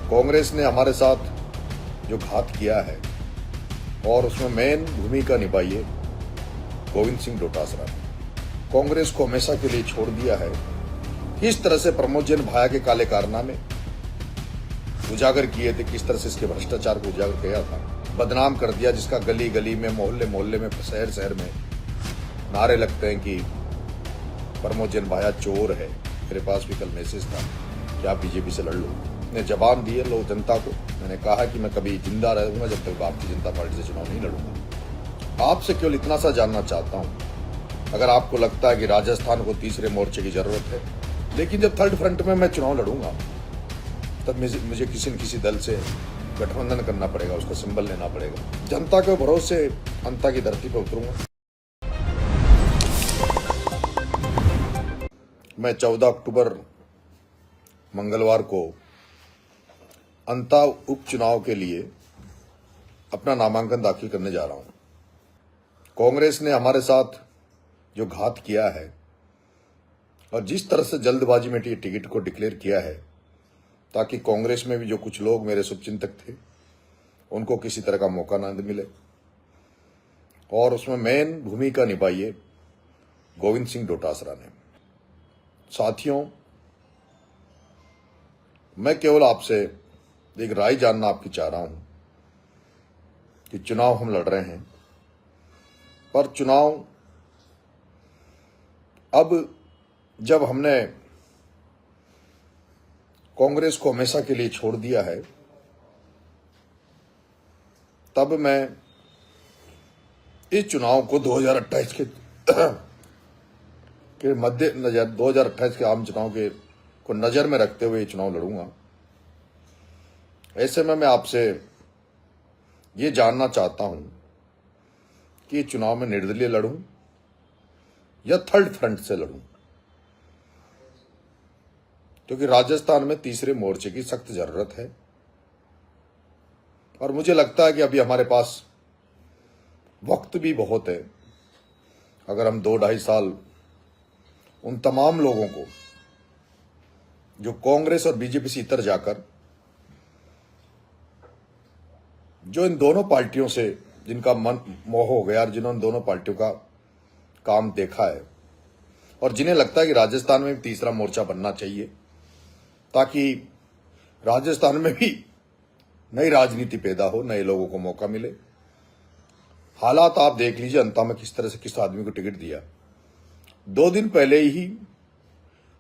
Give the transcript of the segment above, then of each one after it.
कांग्रेस ने हमारे साथ जो घात किया है और उसमें मेन भूमिका निभाई है गोविंद सिंह डोटासरा ने। कांग्रेस को हमेशा के लिए छोड़ दिया है। किस तरह से प्रमोद जैन भाया के काले कारनामे उजागर किए थे, किस तरह से इसके भ्रष्टाचार को उजागर किया था, बदनाम कर दिया, जिसका गली गली में, मोहल्ले मोहल्ले में, शहर शहर में नारे लगते हैं कि प्रमोद जैन भाया चोर है। मेरे पास भी कल मैसेज था कि आप बीजेपी से लड़ लो। मैंने जवाब दिए लोग जनता को। मैंने कहा कि मैं कभी जिंदा रहूंगा जब तक भारतीय जनता पार्टी से चुनाव नहीं लड़ूंगा। आपसे केवल इतना सा जानना चाहता हूं, अगर आपको लगता है कि राजस्थान को तीसरे मोर्चे की जरूरत है, लेकिन जब थर्ड फ्रंट में मैं चुनाव लड़ूंगा तब मुझे किसी न किसी दल से गठबंधन करना पड़ेगा, उसका सिंबल लेना पड़ेगा। जनता के भरोसे अंता की धरती पर उतरूंगा। मैं 14 अक्टूबर मंगलवार को अंता उपचुनाव के लिए अपना नामांकन दाखिल करने जा रहा हूं। कांग्रेस ने हमारे साथ जो घात किया है और जिस तरह से जल्दबाजी में टिकट को डिक्लेयर किया है, ताकि कांग्रेस में भी जो कुछ लोग मेरे शुभचिंतक थे उनको किसी तरह का मौका न मिले, और उसमें मेन भूमिका निभाई है गोविंद सिंह डोटासरा ने। साथियों, मैं केवल आपसे एक राय जानना आपकी चाह रहा हूं कि चुनाव हम लड़ रहे हैं, पर चुनाव अब जब हमने कांग्रेस को हमेशा के लिए छोड़ दिया है, तब मैं इस चुनाव को 2028 के मध्य नजर 2028 के आम चुनाव के को नजर में रखते हुए ये चुनाव लड़ूंगा। ऐसे में मैं आपसे ये जानना चाहता हूं कि ये चुनाव में निर्दलीय लड़ूं या थर्ड फ्रंट से लड़ूं, क्योंकि राजस्थान में तीसरे मोर्चे की सख्त जरूरत है। और मुझे लगता है कि अभी हमारे पास वक्त भी बहुत है। अगर हम 2-2.5 साल उन तमाम लोगों को जो कांग्रेस और बीजेपी से इतर जाकर, जो इन दोनों पार्टियों से जिनका मन मोह हो गया और जिन्होंने दोनों पार्टियों का काम देखा है और जिन्हें लगता है कि राजस्थान में तीसरा मोर्चा बनना चाहिए, ताकि राजस्थान में भी नई राजनीति पैदा हो, नए लोगों को मौका मिले। हालात आप देख लीजिए, अंता में किस तरह से किस आदमी को टिकट दिया। 2 दिन पहले ही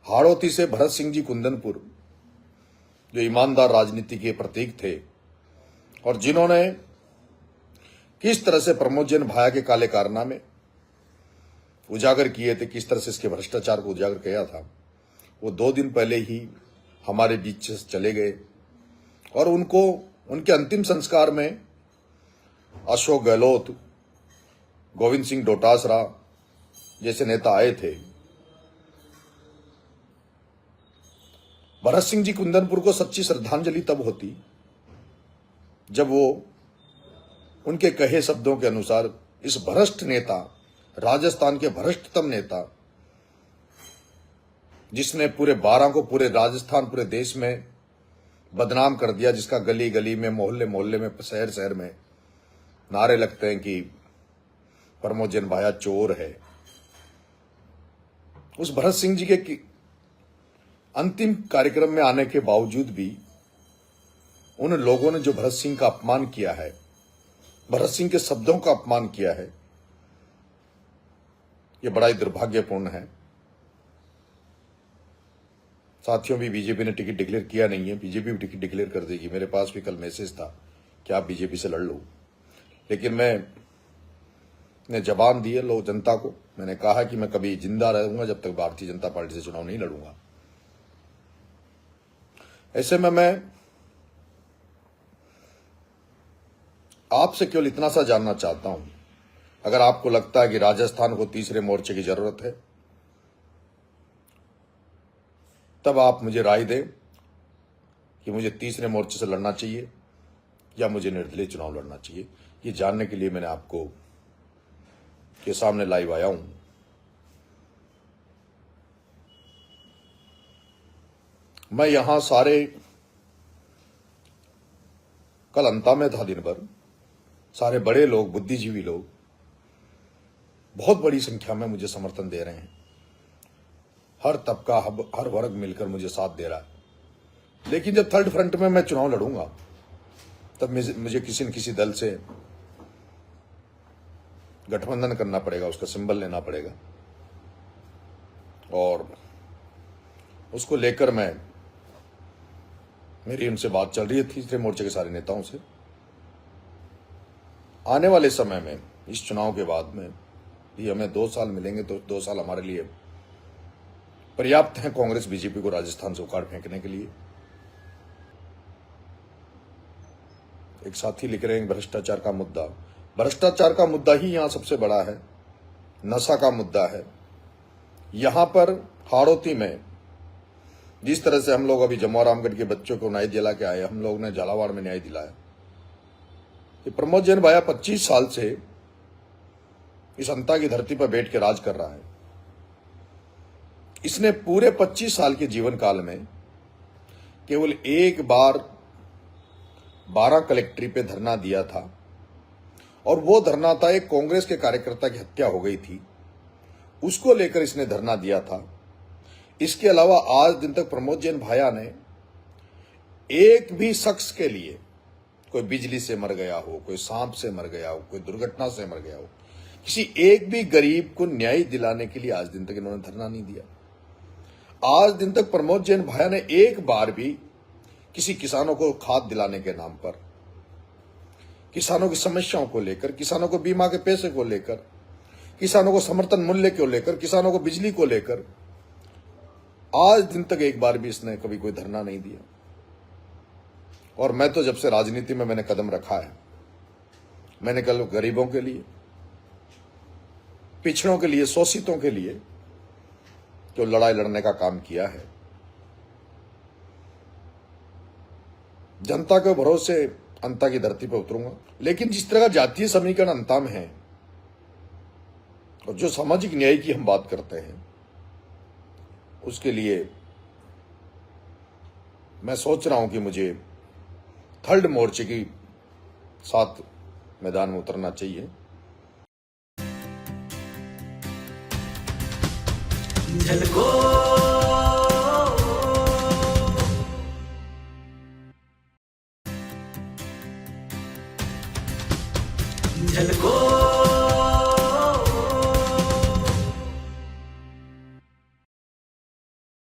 हाड़ौती से भरत सिंह जी कुंदनपुर, जो ईमानदार राजनीति के प्रतीक थे और जिन्होंने किस तरह से प्रमोद जैन भाया के काले कारनामे उजागर किए थे, किस तरह से इसके भ्रष्टाचार को उजागर किया था, वो 2 दिन पहले ही हमारे बीच से चले गए। और उनको उनके अंतिम संस्कार में अशोक गहलोत, गोविंद सिंह डोटासरा जैसे नेता आए थे। भरत सिंह जी कुंदनपुर को सच्ची श्रद्धांजलि तब होती जब वो उनके कहे शब्दों के अनुसार इस भ्रष्ट नेता, राजस्थान के भ्रष्टतम नेता, जिसने पूरे 12 को, पूरे राजस्थान, पूरे देश में बदनाम कर दिया, जिसका गली गली में, मोहल्ले मोहल्ले में, शहर शहर में नारे लगते हैं कि प्रमोद जैन भाया चोर है, उस भरत सिंह जी के अंतिम कार्यक्रम में आने के बावजूद भी उन लोगों ने जो भरत सिंह का अपमान किया है, भरत सिंह के शब्दों का अपमान किया है, यह बड़ा ही दुर्भाग्यपूर्ण है। साथियों, भी बीजेपी ने टिकट डिक्लेयर किया नहीं है, बीजेपी भी टिकट डिक्लेयर कर देगी। मेरे पास भी कल मैसेज था कि आप बीजेपी से लड़ लो, लेकिन मैंने जवाब दिए लोग जनता को। मैंने कहा कि मैं कभी जिंदा रहूंगा जब तक भारतीय जनता पार्टी से चुनाव नहीं लड़ूंगा। ऐसे में मैं आपसे केवल इतना सा जानना चाहता हूं, अगर आपको लगता है कि राजस्थान को तीसरे मोर्चे की जरूरत है, तब आप मुझे राय दें कि मुझे तीसरे मोर्चे से लड़ना चाहिए या मुझे निर्दलीय चुनाव लड़ना चाहिए। ये जानने के लिए मैंने आपको के सामने लाइव आया हूं। मैं यहां सारे कल अंता में था दिन भर, सारे बड़े लोग, बुद्धिजीवी लोग बहुत बड़ी संख्या में मुझे समर्थन दे रहे हैं। हर तबका, हर वर्ग मिलकर मुझे साथ दे रहा है। लेकिन जब थर्ड फ्रंट में मैं चुनाव लड़ूंगा, तब मुझे किसी न किसी दल से गठबंधन करना पड़ेगा, उसका सिंबल लेना पड़ेगा, और उसको लेकर मेरी उनसे बात चल रही है तीसरे मोर्चे के सारे नेताओं से। आने वाले समय में, इस चुनाव के बाद में भी हमें 2 साल मिलेंगे, तो 2 साल हमारे लिए पर्याप्त हैं कांग्रेस बीजेपी को राजस्थान से उखाड़ फेंकने के लिए। एक साथी लिख रहे हैं भ्रष्टाचार का मुद्दा। भ्रष्टाचार का मुद्दा ही यहां सबसे बड़ा है, नशा का मुद्दा है। यहां पर हाड़ौती में जिस तरह से हम लोग अभी जमुआ रामगढ़ के बच्चों को न्याय दिला के आए, हम लोग ने झालावाड़ में न्याय दिलाया कि प्रमोद जैन भाया 25 साल से इस अंता की धरती पर बैठ के राज कर रहा है। इसने पूरे 25 साल के जीवन काल में केवल एक बार 12 कलेक्ट्री पे धरना दिया था, और वो धरना था एक कांग्रेस के कार्यकर्ता की हत्या हो गई थी, उसको लेकर इसने धरना दिया था। इसके अलावा आज दिन तक प्रमोद जैन भाया ने एक भी शख्स के लिए, कोई बिजली से मर गया हो, कोई सांप से मर गया हो, कोई दुर्घटना से मर गया हो, किसी एक भी गरीब को न्याय दिलाने के लिए आज दिन तक इन्होंने धरना नहीं दिया। आज दिन तक प्रमोद जैन भाया ने एक बार भी किसी किसानों को खाद दिलाने के नाम पर, किसानों की समस्याओं को लेकर, किसानों को बीमा के पैसे को लेकर, किसानों को समर्थन मूल्य को लेकर, किसानों को बिजली को लेकर, आज दिन तक एक बार भी इसने कभी कोई धरना नहीं दिया। और मैं तो जब से राजनीति में मैंने कदम रखा है, मैंने कल गरीबों के लिए, पिछड़ों के लिए, शोषितों के लिए जो लड़ाई लड़ने का काम किया है। जनता के भरोसे अंता की धरती पर उतरूंगा। लेकिन जिस तरह का जातीय समीकरण अंता में है, और जो सामाजिक न्याय की हम बात करते हैं, उसके लिए मैं सोच रहा हूं कि मुझे थर्ड मोर्चे के साथ मैदान में उतरना चाहिए। झलको